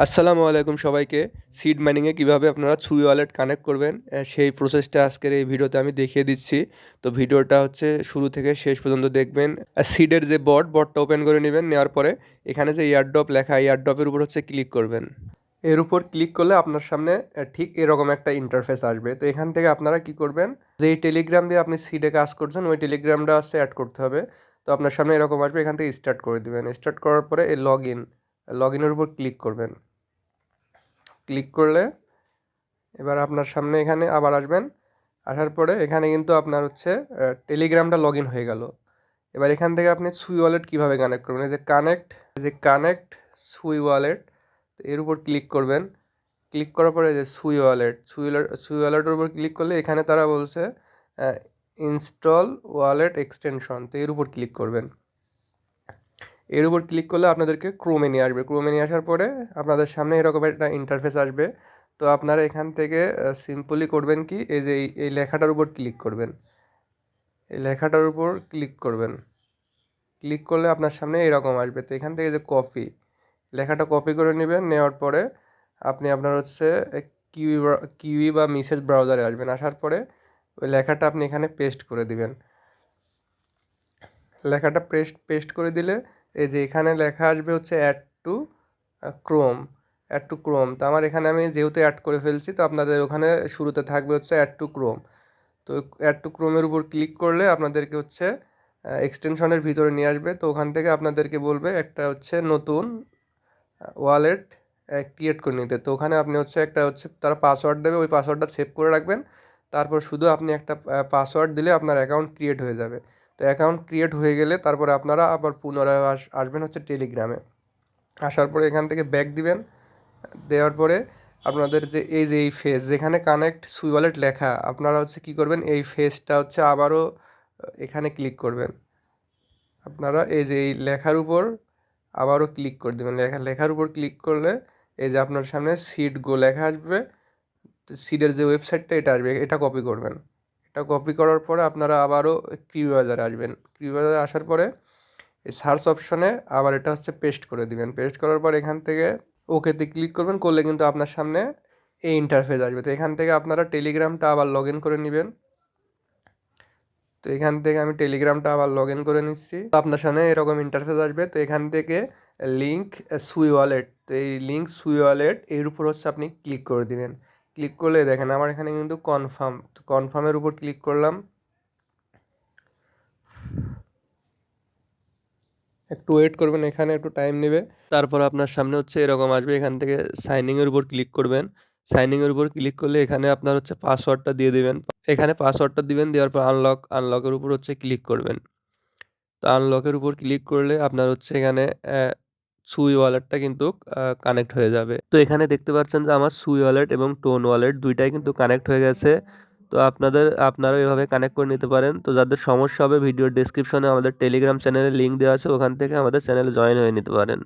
আসসালামু আলাইকুম সবাইকে। সিড মাইনিংয়ে কিভাবে আপনারা সুই ওয়ালেট কানেক্ট করবেন সেই প্রসেসটা আজকের এই ভিডিওতে আমি দেখিয়ে দিচ্ছি। তো ভিডিওটা হচ্ছে শুরু থেকে শেষ পর্যন্ত দেখবেন। সিডের যে বটটা ওপেন করে নেবেন, নেওয়ার পরে এখানে যে এয়ারড্রপ লেখা, এয়ারড্রপের উপর হচ্ছে ক্লিক করবেন। এর উপর ক্লিক করলে আপনার সামনে ঠিক এরকম একটা ইন্টারফেস আসবে। তো এখান থেকে আপনারা কি করবেন, যেই টেলিগ্রাম দিয়ে আপনি সিডে কাজ করছেন ওই টেলিগ্রামটা হচ্ছে অ্যাড করতে হবে। তো আপনার সামনে এরকম আসবে, এখান থেকে স্টার্ট করে দিবেন। স্টার্ট করার পরে এই লগ ইনের উপর ক্লিক করবেন। ক্লিক করলে এবার আপনার সামনে এখানে আবার আসবেন। আসার পরে এখানে কিন্তু আপনার হচ্ছে টেলিগ্রামটা লগ ইন হয়ে গেল। এবার এখান থেকে আপনি সুই ওয়ালেট কীভাবে কানেক্ট করবেন, এই যে কানেক্ট সুই ওয়ালেট, এর উপর ক্লিক করবেন। ক্লিক করার পরে যে সুই ওয়ালেটের উপর ক্লিক করলে এখানে তারা বলছে ইনস্টল ওয়ালেট এক্সটেনশন, তো এর উপর ক্লিক করবেন। এর উপর ক্লিক করলে আপনাদেরকে ক্রোমে নিয়ে আসবে। ক্রোমে নিয়ে আসার পরে আপনাদের সামনে এরকম একটা ইন্টারফেস আসবে। তো আপনারা এখান থেকে সিম্পলি করবেন কি, এই যে এই লেখাটার উপর ক্লিক করবেন। এই লেখাটার উপর ক্লিক করবেন। ক্লিক করলে আপনার সামনে এরকম আসবে। তো এখান থেকে যে লেখাটা কপি করে নেবেন। নেওয়ার পরে আপনি আপনার হচ্ছে কিউই বা মিসেস ব্রাউজারে আসবেন। আসার পরে ওই লেখাটা আপনি এখানে পেস্ট করে দিবেন। লেখাটা পেস্ট করে দিলে এই যে এখানে লেখা আসবে হচ্ছে ক্রোম অ্যাড টু ক্রোম। তো আমার এখানে আমি যেহেতু অ্যাড করে ফেলছি, তো আপনাদের ওখানে শুরুতে থাকবে হচ্ছে অ্যাড টু ক্রোম। তো অ্যাড টু ক্রোমের উপর ক্লিক করলে আপনাদেরকে হচ্ছে এক্সটেনশনের ভিতরে নিয়ে আসবে। তো ওখান থেকে আপনাদেরকে বলবে একটা হচ্ছে নতুন ওয়ালেট ক্রিয়েট করে নিতে। তো ওখানে আপনি হচ্ছে একটা হচ্ছে তারা পাসওয়ার্ড দেবে, ওই পাসওয়ার্ডটা সেভ করে রাখবেন। তারপর শুধু আপনি একটা পাসওয়ার্ড দিলে আপনার অ্যাকাউন্ট ক্রিয়েট হয়ে যাবে। তো অ্যাকাউন্ট ক্রিয়েট হয়ে গেলে তারপরে আপনারা আবার পুনরায় আসবেন হচ্ছে টেলিগ্রামে। আসার পরে এখান থেকে ব্যাক দিবেন। দেওয়ার পরে আপনাদের যে এই ফেজ যেখানে কানেক্ট সুই ওয়ালেট লেখা, আপনারা হচ্ছে কি করবেন, এই ফেজটা হচ্ছে আবারও এখানে ক্লিক করবেন। আপনারা এই যে এই লেখার উপর আবারও ক্লিক করে দেবেন। লেখার উপর ক্লিক করলে এই যে আপনার সামনে সিড গো লেখা আসবে। সিডের যে ওয়েবসাইটটা এটা আসবে, এটা কপি করবেন। এটা কপি করার পরে আপনারা আবারও কিউবাজারে আসবেন। কিউবাজারে আসার পরে এই সার্চ অপশনে আবার এটা হচ্ছে পেস্ট করে দিবেন। পেস্ট করার পর এখান থেকে ওকেতে ক্লিক করবেন। করলে কিন্তু আপনার সামনে এই ইন্টারফেস আসবে। তো এখান থেকে আপনারা টেলিগ্রামটা আবার লগ ইন করে নেবেন। তো এখান থেকে আমি টেলিগ্রামটা আবার লগ ইন করে নিচ্ছি। তো আপনার সামনে এরকম ইন্টারফেস আসবে। তো এখান থেকে লিঙ্ক সুই ওয়ালেট, তো এই লিঙ্ক সুই ওয়ালেট এর উপর হচ্ছে আপনি ক্লিক করে দিবেন। ক্লিক করলে দেখেন আমার এখানে কিন্তু কনফার্মের উপর ক্লিক করলাম। একটু ওয়েট করবেন, এখানে একটু টাইম নেবে। তারপর আপনার সামনে হচ্ছে এরকম আসবে। এখান থেকে সাইনিংয়ের উপর ক্লিক করবেন। সাইনিংয়ের উপর ক্লিক করলে এখানে আপনার হচ্ছে পাসওয়ার্ডটা দিয়ে দিবেন। এখানে পাসওয়ার্ডটা দিবেন, দেওয়ার পর আনলকের উপর হচ্ছে ক্লিক করবেন। তো আনলকের উপর ক্লিক করলে আপনার হচ্ছে এখানে সুই ওয়ালেটটা কিন্তু কানেক্ট হয়ে যাবে। তো এখানে দেখতে পাচ্ছেন যে আমার সুই ওয়ালেট এবং টোন ওয়ালেট দুইটাই কিন্তু কানেক্ট হয়ে গেছে। তো আপনারা এভাবে কানেক্ট করে নিতে পারেন। তো যাদের সমস্যা হবে ভিডিওর ডেসক্রিপশনে আমাদের টেলিগ্রাম চ্যানেলের লিঙ্ক দেওয়া আছে, ওখান থেকে আমাদের চ্যানেলে জয়েন হয়ে নিতে পারেন।